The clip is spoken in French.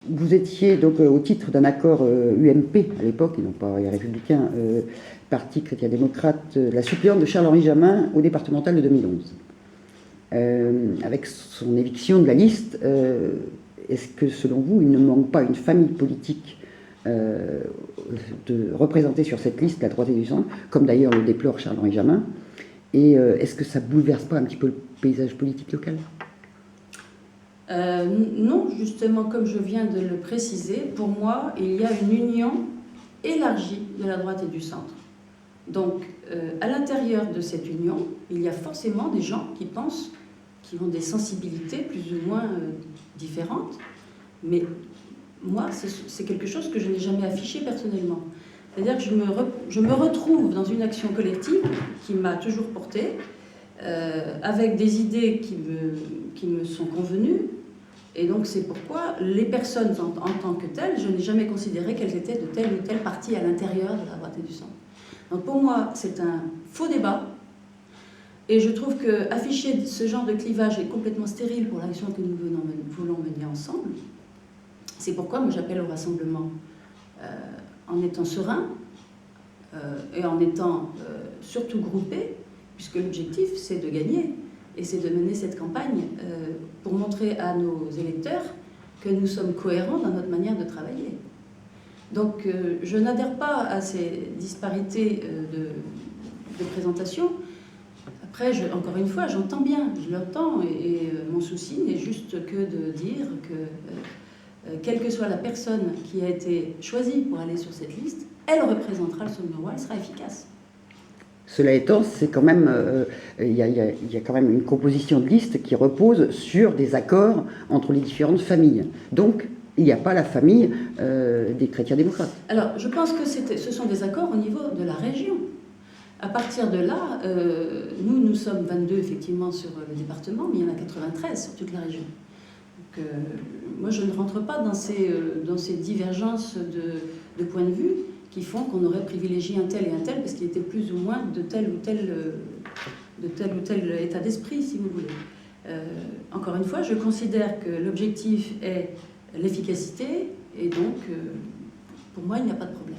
vous étiez donc au titre d'un accord UMP à l'époque, et non pas les Républicains, Parti chrétien-démocrate, la suppléante de Charles-Henri Jamin au départemental de 2011. Avec son éviction de la liste, est-ce que selon vous, il ne manque pas une famille politique de représenter sur cette liste la droite et du centre, comme d'ailleurs le déplore Charles-Henri Jamin, et est-ce que ça ne bouleverse pas un petit peu le paysage politique local ? Non, justement, comme je viens de le préciser, pour moi, il y a une union élargie de la droite et du centre. Donc, à l'intérieur de cette union, il y a forcément des gens qui pensent, qui ont des sensibilités plus ou moins différentes, mais moi, c'est quelque chose que je n'ai jamais affiché personnellement. C'est-à-dire que je me retrouve dans une action collective qui m'a toujours portée, avec des idées qui me sont convenues, et donc c'est pourquoi les personnes en tant que telles, je n'ai jamais considéré qu'elles étaient de telle ou telle partie à l'intérieur de la droite et du centre. Donc pour moi, c'est un faux débat, et je trouve qu'afficher ce genre de clivage est complètement stérile pour l'action que nous voulons mener ensemble. C'est pourquoi moi j'appelle au rassemblement en étant serein et en étant surtout groupé, puisque l'objectif c'est de gagner et c'est de mener cette campagne pour montrer à nos électeurs que nous sommes cohérents dans notre manière de travailler. Donc je n'adhère pas à ces disparités de présentation. Après, encore une fois, j'entends bien, je l'entends, et mon souci n'est juste que de dire que quelle que soit la personne qui a été choisie pour aller sur cette liste, elle représentera le Saulnois, elle sera efficace. Cela étant, c'est quand même, il y a quand même une composition de liste qui repose sur des accords entre les différentes familles. Donc, il n'y a pas la famille des chrétiens-démocrates. Alors, je pense que ce sont des accords au niveau de la région. À partir de là, nous sommes 22 effectivement sur le département, mais il y en a 93 sur toute la région. Donc, moi, je ne rentre pas dans ces divergences de points de vue qui font qu'on aurait privilégié un tel et un tel parce qu'il était plus ou moins de tel ou tel état d'esprit, si vous voulez. Encore une fois, je considère que l'objectif est l'efficacité et donc, pour moi, il n'y a pas de problème.